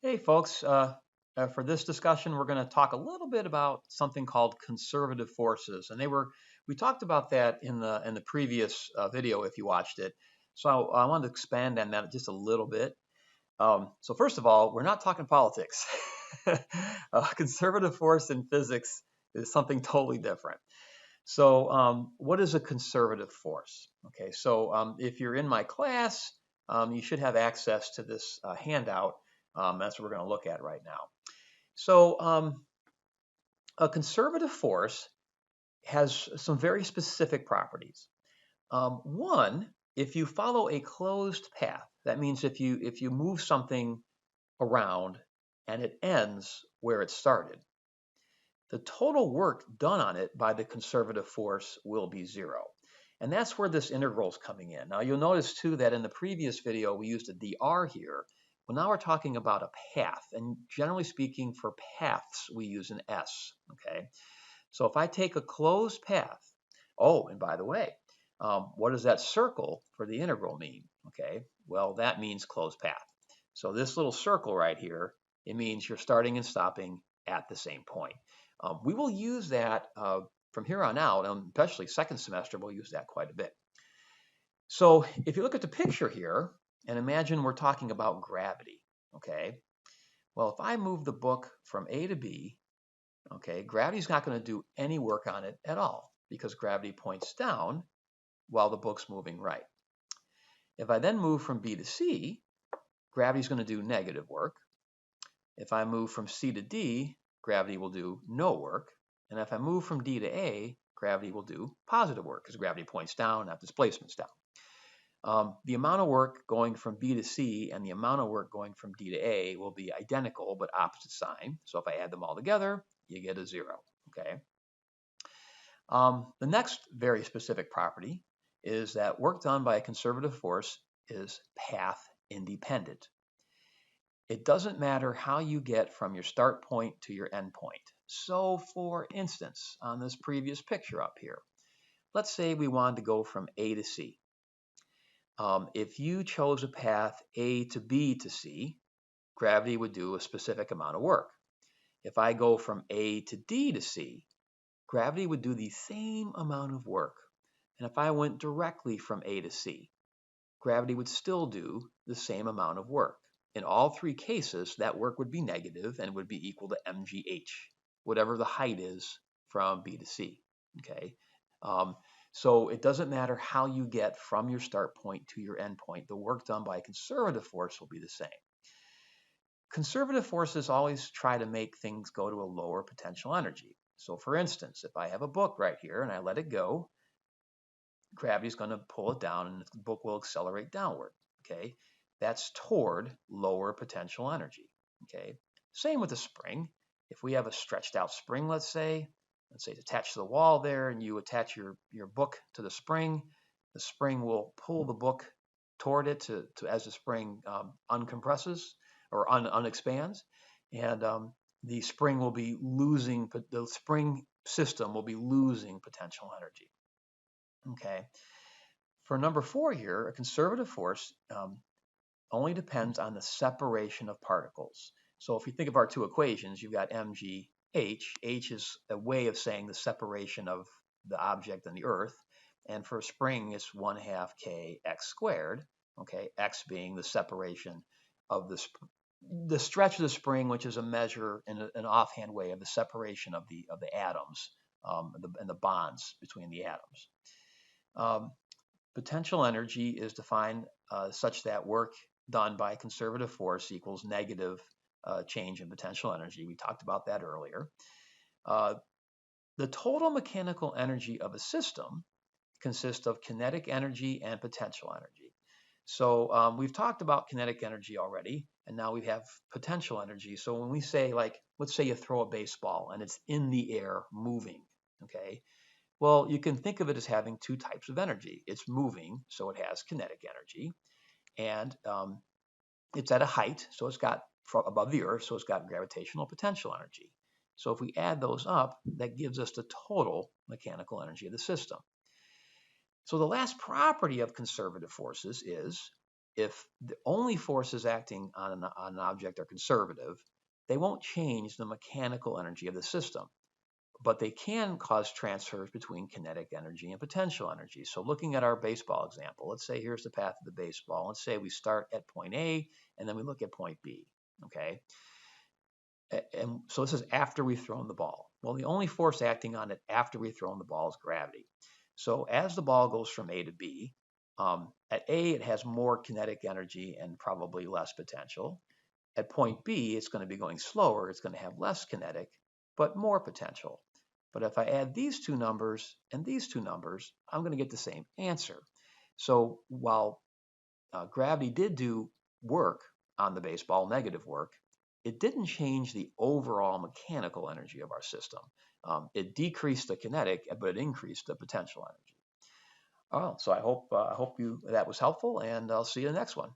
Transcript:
Hey, folks. For this discussion, we're going to talk a little bit about something called conservative forces, and we talked about that in the previous video if you watched it. So I wanted to expand on that just a little bit. So first of all, we're not talking politics. Conservative force in physics is something totally different. So what is a conservative force? Okay, so if you're in my class, you should have access to this handout. That's what we're going to look at right now. So a conservative force has some very specific properties. One, if you follow a closed path, that means if you move something around and it ends where it started, the total work done on it by the conservative force will be zero. And that's where this integral is coming in. Now you'll notice too that in the previous video we used a dr here. Well, now we're talking about a path, and generally speaking for paths we use an s. Okay, so if I take a closed path, oh, and by the way, what does that circle for the integral mean? Okay, well that means closed path. So this little circle right here, it means you're starting and stopping at the same point. We will use that from here on out, especially second semester, we'll use that quite a bit. So if you look at the picture here, and imagine we're talking about gravity, okay? Well, if I move the book from A to B, okay, gravity's not going to do any work on it at all because gravity points down while the book's moving right. If I then move from B to C, gravity's going to do negative work. If I move from C to D, gravity will do no work. And if I move from D to A, gravity will do positive work because gravity points down, not displacement's down. The amount of work going from B to C and the amount of work going from D to A will be identical but opposite sign. So if I add them all together, you get a zero. Okay. The next very specific property is that work done by a conservative force is path independent. It doesn't matter how you get from your start point to your end point. So for instance, on this previous picture up here, let's say we wanted to go from A to C. If you chose a path A to B to C, gravity would do a specific amount of work. If I go from A to D to C, gravity would do the same amount of work. And if I went directly from A to C, gravity would still do the same amount of work. In all three cases, that work would be negative and would be equal to mgh, whatever the height is from B to C. Okay, so it doesn't matter how you get from your start point to your end point. The work done by a conservative force will be the same. Conservative forces always try to make things go to a lower potential energy. So for instance, if I have a book right here and I let it go, gravity is going to pull it down and the book will accelerate downward. Okay, that's toward lower potential energy. Okay, same with the spring. If we have a stretched out spring, let's say it's attached to the wall there, and you attach your book to the spring will pull the book toward it to as the spring uncompresses or unexpands, and the spring will be losing, the spring system will be losing potential energy. Okay. For number four here, a conservative force only depends on the separation of particles. So if you think of our two equations, you've got mg, h. H is a way of saying the separation of the object and the earth. And for a spring, it's 1/2 k x squared. Okay, x being the separation of the stretch of the spring, which is a measure in an offhand way of the separation of the atoms and the bonds between the atoms. Um, Potential energy is defined such that work done by conservative force equals negative change in potential energy. We talked about that earlier. Uh, the total mechanical energy of a system consists of kinetic energy and potential energy. So we've talked about kinetic energy already, and now we have potential energy. So when we say, like, let's say you throw a baseball and it's in the air moving, okay? Well, you can think of it as having two types of energy. It's moving, so it has kinetic energy, and it's at a height, so it's got above the Earth, so it's got gravitational potential energy. So if we add those up, that gives us the total mechanical energy of the system. So the last property of conservative forces is if the only forces acting on an object are conservative, they won't change the mechanical energy of the system, but they can cause transfers between kinetic energy and potential energy. So looking at our baseball example, let's say here's the path of the baseball. Let's say we start at point A and then we look at point B, okay? And so this is after we've thrown the ball. Well, the only force acting on it after we've thrown the ball is gravity. So as the ball goes from A to B, at A it has more kinetic energy and probably less potential. At point B, it's going to be going slower. It's going to have less kinetic, but more potential. But if I add these two numbers and these two numbers, I'm going to get the same answer. So while gravity did do work on the baseball, negative work, it didn't change the overall mechanical energy of our system. It decreased the kinetic, but it increased the potential energy. Oh, so I hope you that was helpful, and I'll see you in the next one.